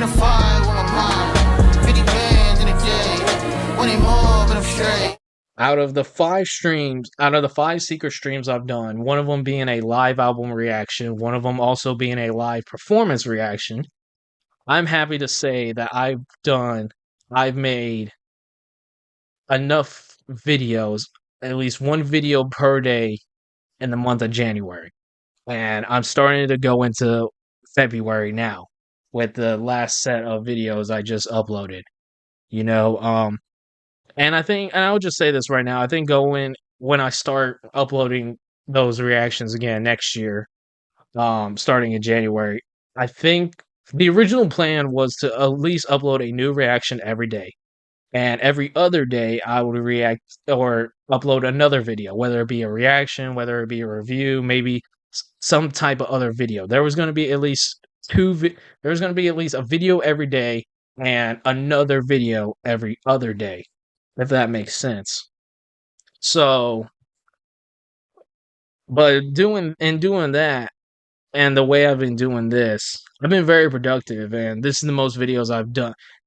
a fight with my mom. 50 bands in a day. One ain't more, but I'm straight. Out of the five secret streams I've done, one of them being a live album reaction, one of them also being a live performance reaction, I'm happy to say that I've made enough videos, at least one video per day in the month of January. And I'm starting to go into February now with the last set of videos I just uploaded. You know, and I'll just say this right now, I think going when I start uploading those reactions again next year, starting in January, I think the original plan was to at least upload a new reaction every day. And every other day, I would react or upload another video, whether it be a reaction, whether it be a review, maybe some type of other video. There was going to be at least there was going to be at least a video every day and another video every other day, if that makes sense. So, but doing that, and the way I've been doing this, I've been very productive, and this is the most videos I've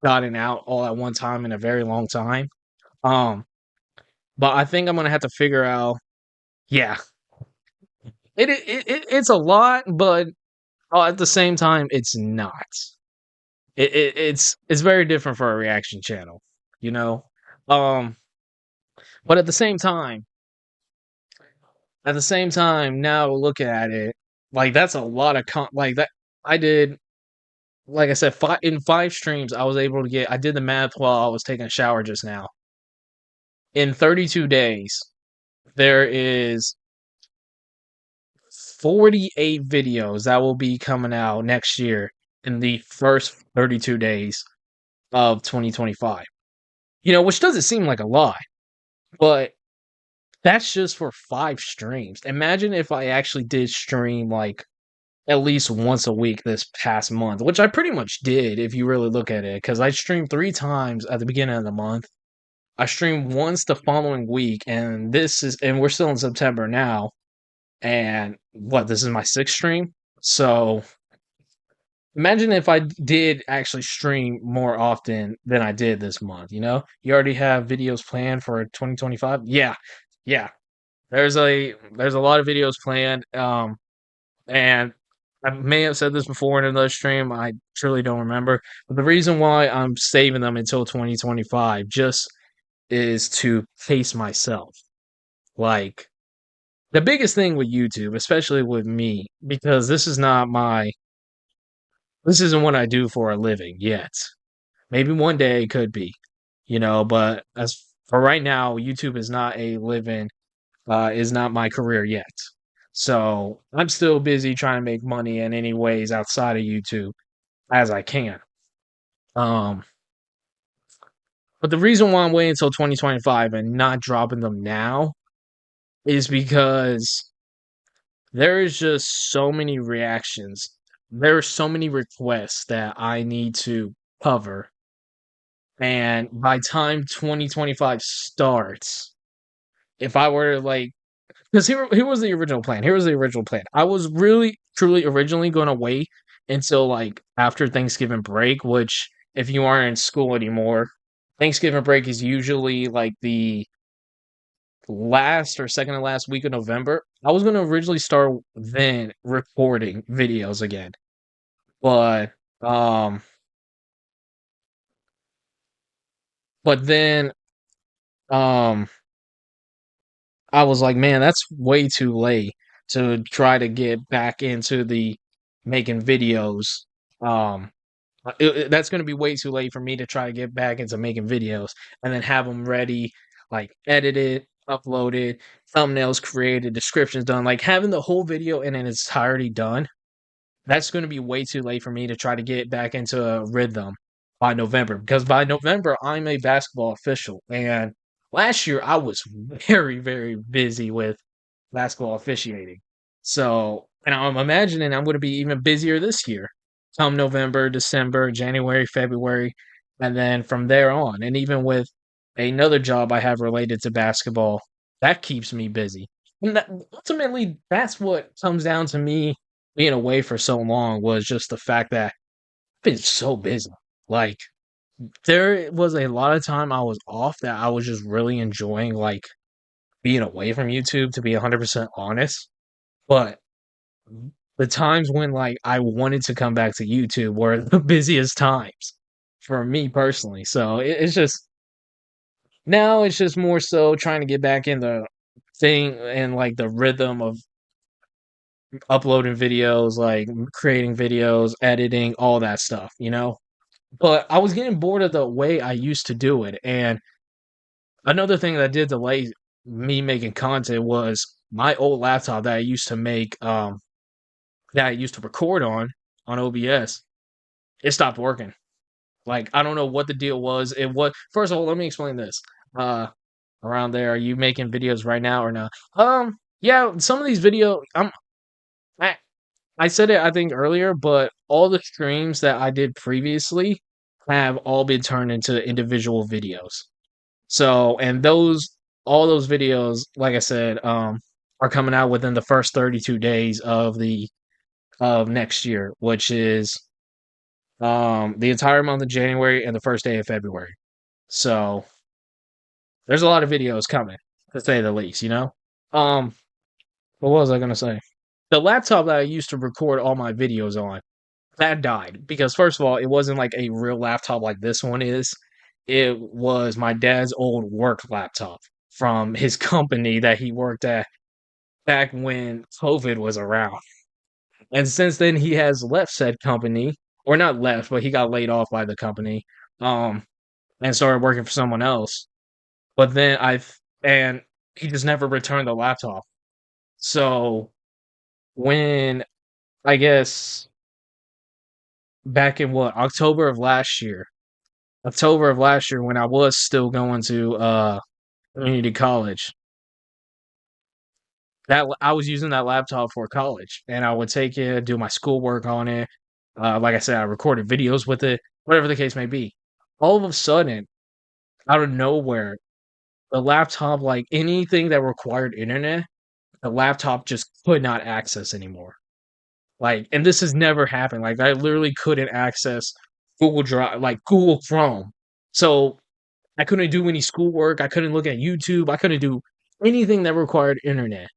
gotten out all at one time in a very long time. Um, but I think I'm gonna have to figure out. Yeah, it's a lot, but at the same time, it's not. It's very different for a reaction channel, you know. Um, but at the same time, now looking at it, like that's a lot of like that. I did, like I said, in five streams, I was able to get. I did the math while I was taking a shower just now. In 32 days, there is 48 videos that will be coming out next year in the first 32 days of 2025. You know, which doesn't seem like a lot, but that's just for five streams. Imagine if I actually did stream like at least once a week this past month, which I pretty much did if you really look at it, because I streamed 3 times at the beginning of the month. I streamed once the following week, and we're still in September now. And this is my sixth stream. So imagine if I did actually stream more often than I did this month. You know, you already have videos planned for 2025. Yeah. There's a lot of videos planned. And I may have said this before in another stream. I truly don't remember. But the reason why I'm saving them until 2025 just is to pace myself. Like, the biggest thing with YouTube, especially with me, because this isn't what I do for a living yet. Maybe one day it could be, you know, but as for right now, YouTube is not my career yet. So I'm still busy trying to make money in any ways outside of YouTube as I can. Um, but the reason why I'm waiting until 2025 and not dropping them now is because there is just so many reactions. There are so many requests that I need to cover. And by time 2025 starts, if I were to like, because here was the original plan. Here was the original plan. I was really, truly originally going to wait until like after Thanksgiving break, which if you aren't in school anymore, Thanksgiving break is usually like the last or second to last week of November. I was going to originally start then recording videos again. But um but then um I was like, man, that's way too late to try to get back into the making videos. Um that's going to be way too late for me to try to get back into making videos and then have them ready, like edited, uploaded, thumbnails created, descriptions done, like having the whole video in its entirety done. That's going to be way too late for me to try to get back into a rhythm by November, because by November I'm a basketball official, and last year I was very, very busy with basketball officiating. So, and I'm imagining I'm going to be even busier this year, come November, December, January, February, and then from there on. And even with another job I have related to basketball, that keeps me busy. And ultimately, that's what comes down to me being away for so long, was just the fact that been so busy. Like, there was a lot of time I was off that I was just really enjoying, like, being away from YouTube, to be 100% honest. But the times when, like, I wanted to come back to YouTube were the busiest times for me personally. So it's just now it's just more so trying to get back in the thing and like the rhythm of uploading videos, like creating videos, editing, all that stuff, you know? But I was getting bored of the way I used to do it. And another thing that did delay me making content was my old laptop that I used to make, that I used to record on OBS. It stopped working. Like, I don't know what the deal was. It was, first of all, let me explain this. Uh, Around there, are you making videos right now or not? Yeah, some of these I, I said it, I think, earlier, but all the streams that I did previously have all been turned into individual videos. So, and all those videos, like I said, are coming out within the first 32 days of next year, which is the entire month of January and the first day of February. So, there's a lot of videos coming, to say the least, you know? Um, what was I gonna say? The laptop that I used to record all my videos on, that died because first of all, it wasn't like a real laptop like this one is. It was my dad's old work laptop from his company that he worked at back when COVID was around. And since then he has left said company, or not left, but he got laid off by the company, um, and started working for someone else. But then and he just never returned the laptop. So when I guess back in what, October of last year when I was still going to community college, that I was using that laptop for college, and I would take it, do my schoolwork on it. Like I said, I recorded videos with it, whatever the case may be. All of a sudden, out of nowhere, the laptop, like anything that required internet, the laptop just could not access anymore. Like, and this has never happened. Like, I literally couldn't access Google Drive, like Google Chrome. So I couldn't do any schoolwork. I couldn't look at YouTube. I couldn't do anything that required internet.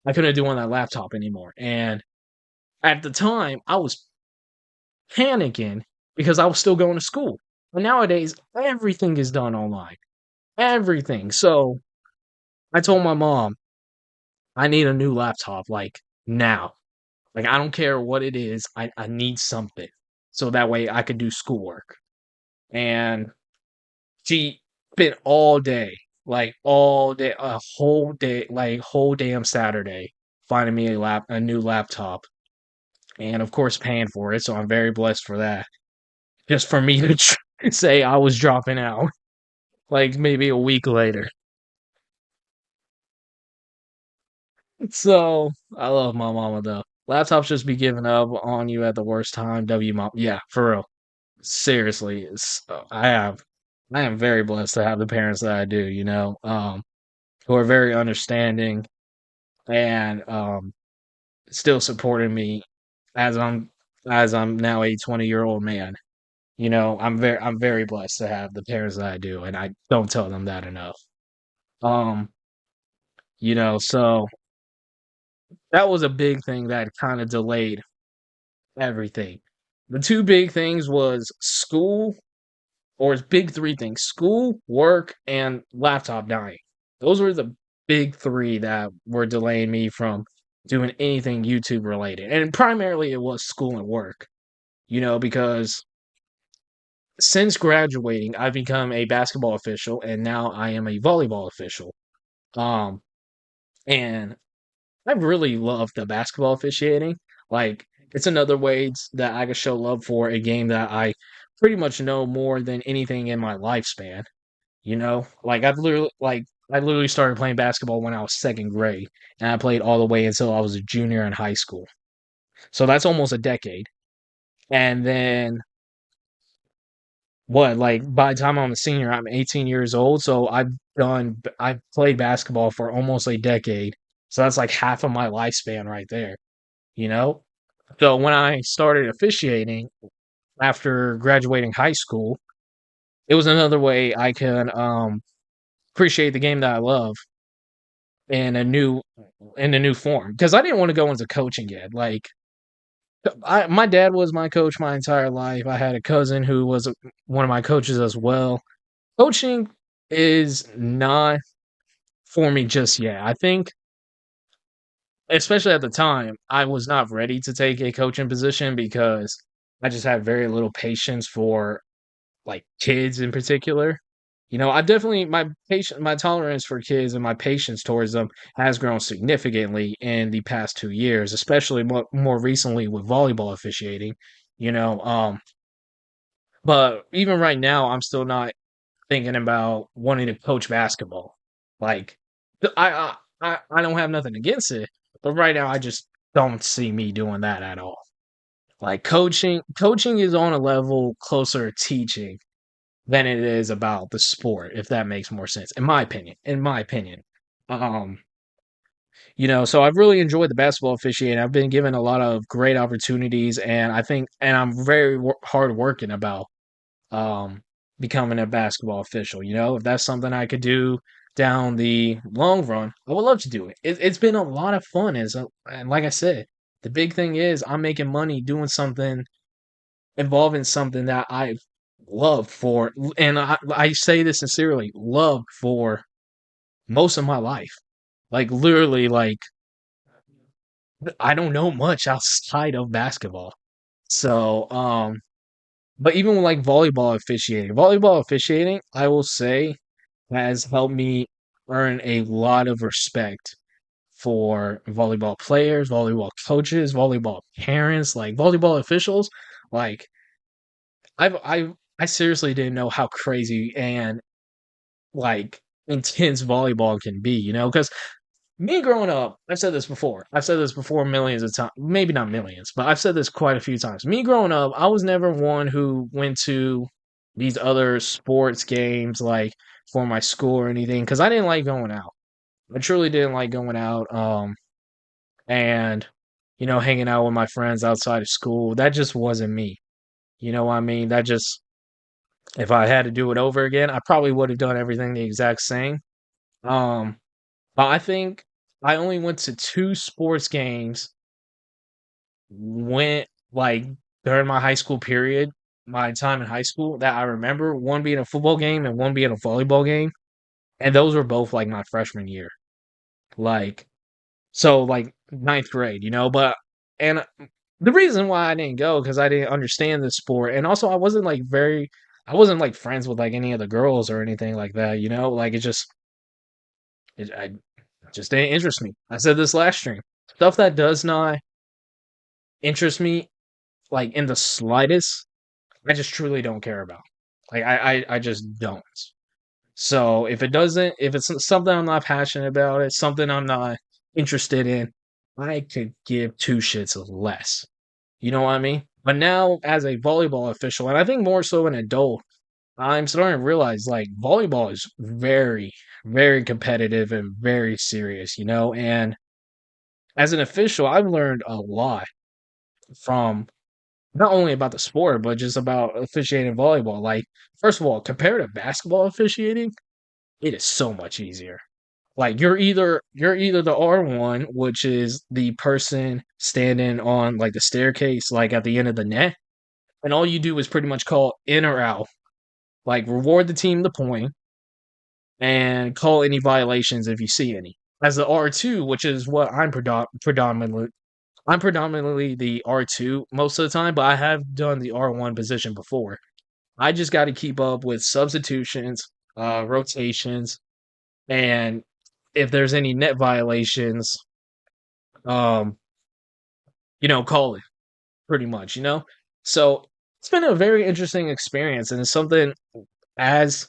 I couldn't do on that laptop anymore. And at the time, I was panicking because I was still going to school. But nowadays, everything is done online. Everything. So I told my mom, I need a new laptop, like now. Like, I don't care what it is. I need something. So that way I could do schoolwork. And she spent all day, a whole day, like whole damn Saturday, finding me a new laptop, and of course paying for it. So I'm very blessed for that. Just for me to say I was dropping out, like maybe a week later. So I love my mama though. Laptops just be giving up on you at the worst time. W mom, yeah, for real. Seriously, I am very blessed to have the parents that I do. Who are very understanding and still supporting me as I'm now a 20-year-old man. I'm very blessed to have the parents that I do, and I don't tell them that enough. Um, so that was a big thing that kind of delayed everything. The two big things was school, or it's big three things: school, work, and laptop dying. Those were the big three that were delaying me from doing anything YouTube related. And primarily it was school and work, because since graduating, I've become a basketball official and now I am a volleyball official. Um, and I really love the basketball officiating. Like, it's another way that I can show love for a game that I pretty much know more than anything in my lifespan. Like I literally started playing basketball when I was second grade, and I played all the way until I was a junior in high school. So that's almost a decade. And then what? Like by the time I'm a senior, I'm 18 years old. So I've played basketball for almost a decade. So that's like half of my lifespan right there. You know. So when I started officiating, after graduating high school, it was another way I can appreciate the game that I love in a new form. Because I didn't want to go into coaching yet. Like my dad was my coach my entire life. I had a cousin who was one of my coaches as well. Coaching is not for me just yet. I think, especially at the time, I was not ready to take a coaching position because I just had very little patience for like kids in particular. I definitely my tolerance for kids and my patience towards them has grown significantly in the past 2 years, especially more recently with volleyball officiating. You know, um, but even right now, I'm still not thinking about wanting to coach basketball. Like, I don't have nothing against it, but right now I just don't see me doing that at all. Like coaching is on a level closer to teaching than it is about the sport, if that makes more sense, in my opinion. In my opinion, um, so I've really enjoyed the basketball officiating. I've been given a lot of great opportunities, and I think, and I'm very hard working about um, becoming a basketball official. If that's something I could do down the long run, I would love to do it. It's been a lot of fun, and like I said, the big thing is I'm making money doing something involving something that I love for, and I say this sincerely, love for most of my life. Like literally, like I don't know much outside of basketball. So, but even with like volleyball officiating, I will say has helped me earn a lot of respect for volleyball players, volleyball coaches, volleyball parents, like volleyball officials. Like I seriously didn't know how crazy and like intense volleyball can be, because me growing up, I've said this before. I've said this before millions of times, maybe not millions, but I've said this quite a few times. Me growing up, I was never one who went to these other sports games like for my school or anything because I didn't like going out. I truly didn't like going out. And hanging out with my friends outside of school. That just wasn't me. You know what I mean? That just if I had to do it over again, I probably would have done everything the exact same. Um, but I think I only went to two sports games went like during my high school period, my time in high school that I remember, one being a football game and one being a volleyball game. And those were both like my freshman year. Like so like ninth grade, but and the reason why I didn't go because I didn't understand the sport. And also I wasn't like friends with like any of the girls or anything like that. Like I just didn't interest me. I said this last stream. Stuff that does not interest me like in the slightest, I just truly don't care about. Like I just don't. So if it's something I'm not passionate about, it's something I'm not interested in, I could give two shits less. You know what I mean? But now as a volleyball official, and I think more so an adult, I'm starting to realize like volleyball is very, very competitive and very serious. And as an official, I've learned a lot from not only about the sport, but just about officiating volleyball. Like, first of all, compared to basketball officiating, it is so much easier. Like you're either the R1, which is the person standing on like the staircase, like at the end of the net, and all you do is pretty much call in or out, like reward the team the point, and call any violations if you see any. As the R2, which is what I'm predominantly the R2 most of the time, but I have done the R1 position before. I just got to keep up with substitutions, rotations, and if there's any net violations, um, call it pretty much. So it's been a very interesting experience, and it's as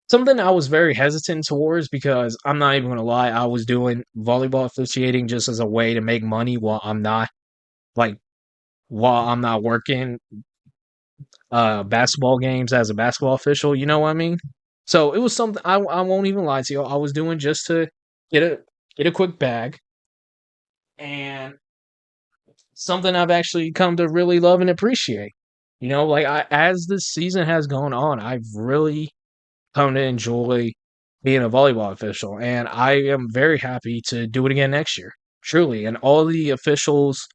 something I was very hesitant towards because I'm not even gonna lie, I was doing volleyball officiating just as a way to make money like while I'm not working basketball games as a basketball official, you know what I mean? So it was something I won't even lie to you. I was doing just to get a get a quick bag and something I've actually come to really love and appreciate. Like as this season has gone on, I've really come to enjoy being a volleyball official, and I am very happy to do it again next year. Truly, and all the officials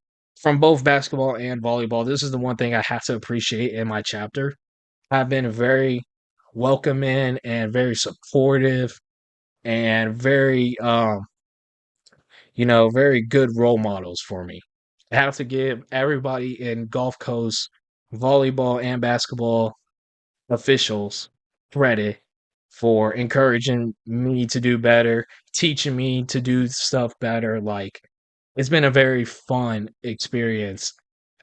from both basketball and volleyball, this is the one thing I have to appreciate in my chapter. Have been very welcoming and very supportive and very very good role models for me. I have to give everybody in Gulf Coast volleyball and basketball officials credit for encouraging me to do better, teaching me to do stuff better. Like it's been a very fun experience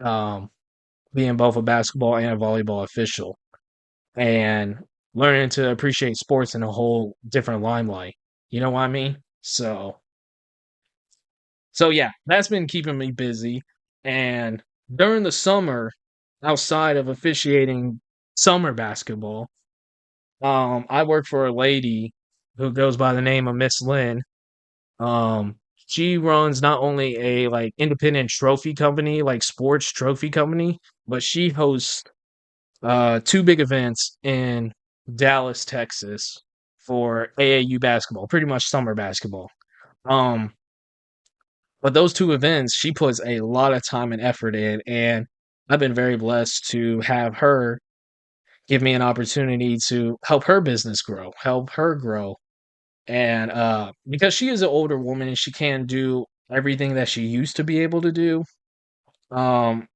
um, being both a basketball and a volleyball official and learning to appreciate sports in a whole different limelight. You know what I mean? So yeah, that's been keeping me busy. And during the summer, outside of officiating summer basketball, I work for a lady who goes by the name of Miss Lynn. She runs not only a like independent trophy company, like sports trophy company, but she hosts two big events in Dallas, Texas for AAU basketball, pretty much summer basketball. Um, but those two events, she puts a lot of time and effort in, and I've been very blessed to have her give me an opportunity to help her business grow, help her grow. And because she is an older woman and she can't do everything that she used to be able to do, um,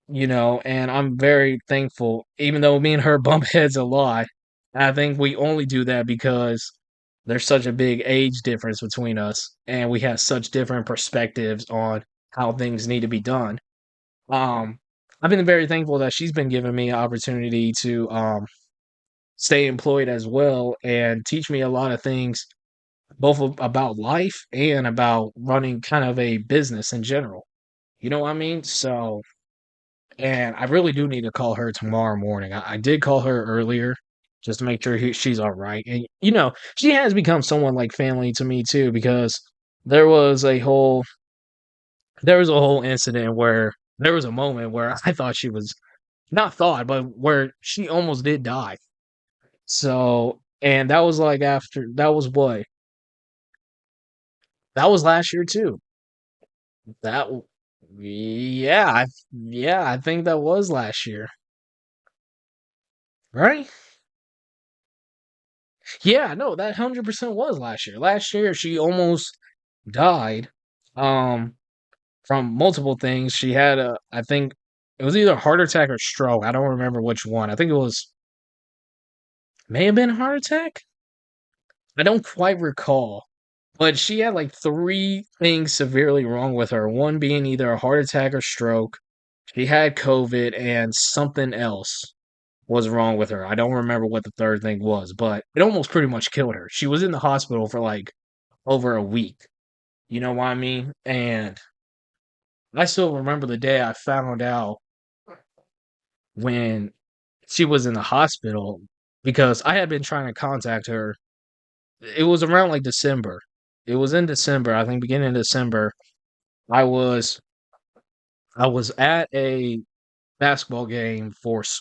and I'm very thankful, even though me and her bump heads a lot. I think we only do that because there's such a big age difference between us, and we have such different perspectives on how things need to be done. Um, I've been very thankful that she's been giving me an opportunity to stay employed as well and teach me a lot of things, both about life and about running kind of a business in general. You know what I mean? So, and I really do need to call her tomorrow morning. I did call her earlier just to make sure she's all right. And, she has become someone like family to me too, because there was a whole there was a whole incident where there was a moment where I thought she was not thought, but where she almost did die. So, and that was like after that was what that was last year too. That w- yeah, I think that was last year, right? Yeah, no, that 100% was last year. Last year she almost died um from multiple things. She had a I think it was either a heart attack or stroke. I don't remember which one. I think it was may have been a heart attack. I don't quite recall. But she had like three things severely wrong with her. One being either a heart attack or stroke. She had COVID and something else was wrong with her. I don't remember what the third thing was, but it almost pretty much killed her. She was in the hospital for like over a week. You know what I mean? And I still remember the day I found out when she was in the hospital because I had been trying to contact her. It was around like December. It was in December, I think beginning of December. I was I was at a basketball game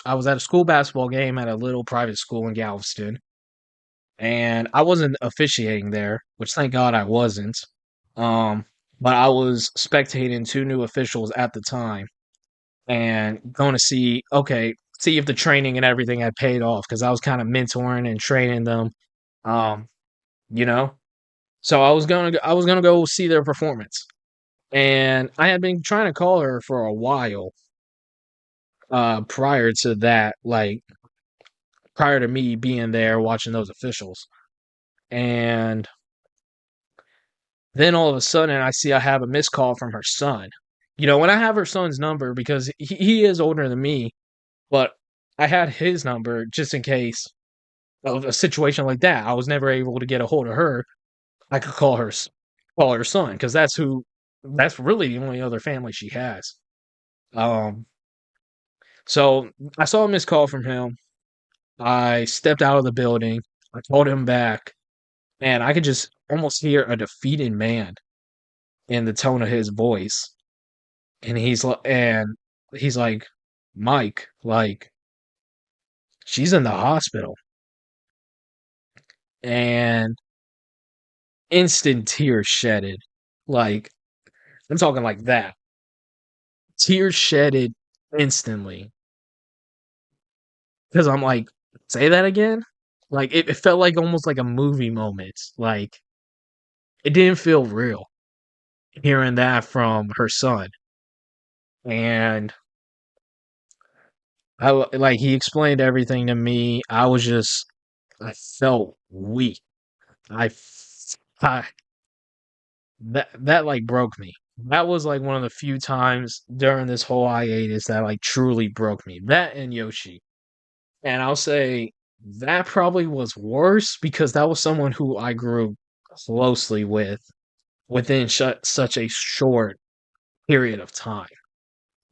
I was at a school basketball game at a little private school in Galveston, and I wasn't officiating there, which thank God I wasn't. Um, but I was spectating two new officials at the time and going to see if the training and everything had paid off because I was kind of mentoring and training them. Um, you know, so I was gonna go see their performance, and I had been trying to call her for a while prior to that, like prior to me being there watching those officials. And then all of a sudden I see I have a missed call from her son. When I have her son's number because he is older than me, but I had his number just in case of a situation like that. I was never able to get a hold of her. I could call her son because that's really the only other family she has. Um, so I saw a missed call from him. I stepped out of the building. I called him back, and I could just almost hear a defeated man in the tone of his voice. And he's like, Mike, like, she's in the hospital. And instant tears shedded. Like, I'm talking like that. Tears shedded instantly. Because I'm like, say that again? Like, it felt like almost like a movie moment. Like, it didn't feel real hearing that from her son. And like, he explained everything to me. I felt weak. I, I that like broke me. That was like one of the few times during this whole hiatus that like truly broke me. That and Yoshi. And I'll say that probably was worse because that was someone who I grew closely with within such a short period of time.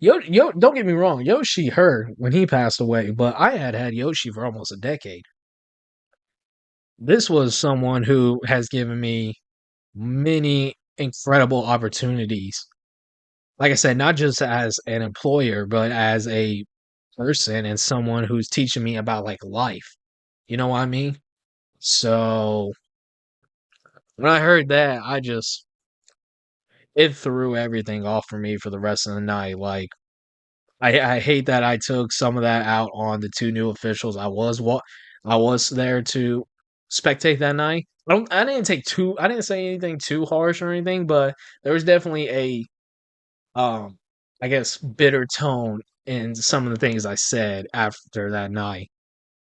Don't get me wrong, Yoshi hurt when he passed away, but I had Yoshi for almost a decade. This was someone who has given me many incredible opportunities. Like I said, not just as an employer, but as a person and someone who's teaching me about like life. You know what I mean? So when I heard that, it threw everything off for me for the rest of the night. Like I hate that I took some of that out on the two new officials. I was there to spectate that night. I didn't say anything too harsh or anything, but there was definitely a I guess bitter tone in some of the things I said after that night.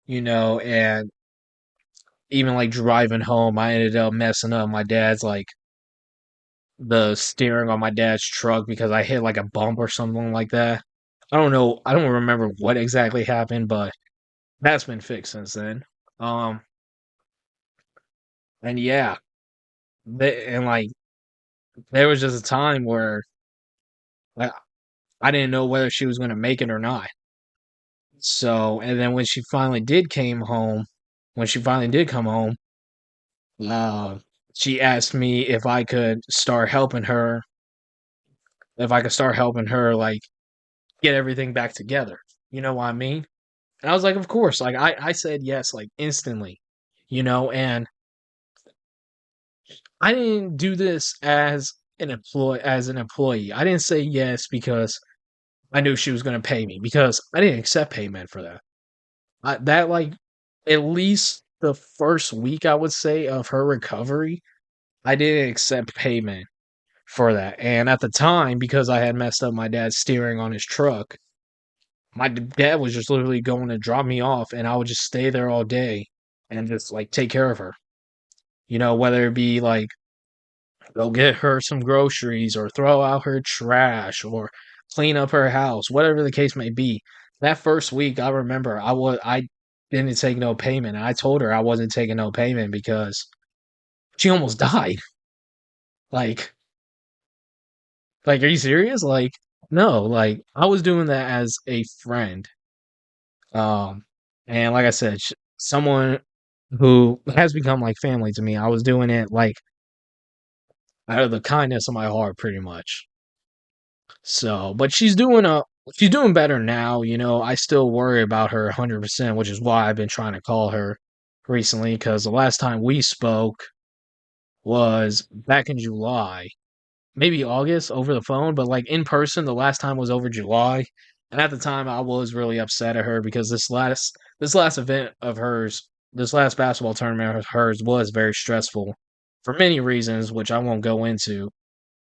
And even like driving home, I ended up messing up my dad's like the steering on my dad's truck because I hit like a bump or something like that. I don't know. I don't remember what exactly happened, but that's been fixed since then. Um, and yeah, and like there was just a time where like I didn't know whether she was going to make it or not. So, and then when she finally did come home, uh, she asked me if I could start helping her, like, get everything back together. You know what I mean? And I was like, of course. Like, I said yes, like, instantly, and I didn't do this as an employee. I didn't say yes because I knew she was going to pay me because I didn't accept payment for that. That, like, at least the first week, I would say, of her recovery, I didn't accept payment for that. And at the time, because I had messed up my dad's steering on his truck, my dad was just literally going to drop me off, and I would just stay there all day and just like take care of her. Whether it be like go get her some groceries or throw out her trash or clean up her house, whatever the case may be. That first week, I remember I didn't take no payment. And I told her I wasn't taking no payment because she almost died. Like, are you serious? Like, no, like I was doing that as a friend. Um, and like I said, someone who has become like family to me. I was doing it like out of the kindness of my heart, pretty much. So, but she's doing better now. I still worry about her 100%, which is why I've been trying to call her recently. Because the last time we spoke was back in July, maybe August over the phone, but like in person, the last time was over July. And at the time, I was really upset at her because this last event of hers, this last basketball tournament of hers was very stressful for many reasons, which I won't go into.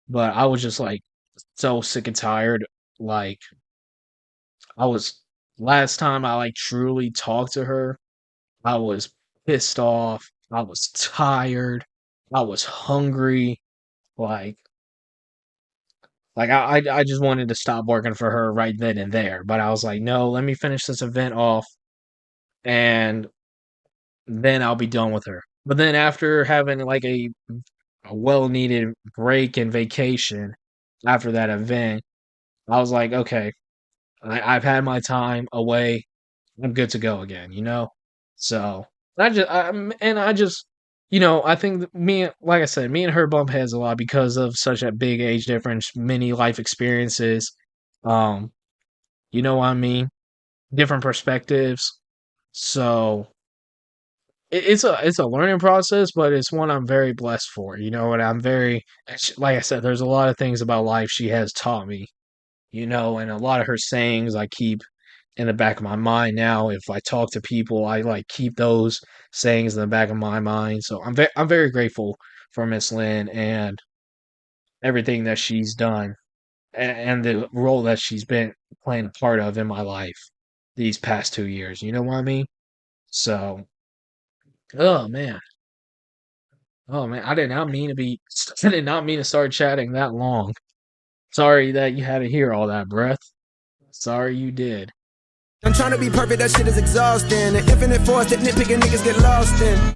But I was just like so sick and tired. Like I was last time I like truly talked to her, I was pissed off. I was tired. I was hungry. Like I just wanted to stop working for her right then and there. But I was like, no, let me finish this event off and then I'll be done with her. But then after having like a well needed break and vacation after that event, I was like, okay, I've had my time away. I'm good to go again. So I just, I think like I said, me and her bump heads a lot because of such a big age difference, many life experiences. Um, You know what I mean? Different perspectives. So it's a learning process, but it's one I'm very blessed for. You know, and I'm very, like I said, there's a lot of things about life she has taught me. You know, and a lot of her sayings I keep in the back of my mind now. If I talk to people, I like keep those sayings in the back of my mind. So I'm very grateful for Miss Lynn and everything that she's done and the role that she's been playing a part of in my life these past 2 years. You know what I mean? So, oh man, oh man, I did not mean to be. I did not mean to start chatting that long. Sorry that you had to hear all that breath. Sorry you did. I'm trying to be perfect, that shit is exhausting. An infinite force that nitpicking niggas get lost in.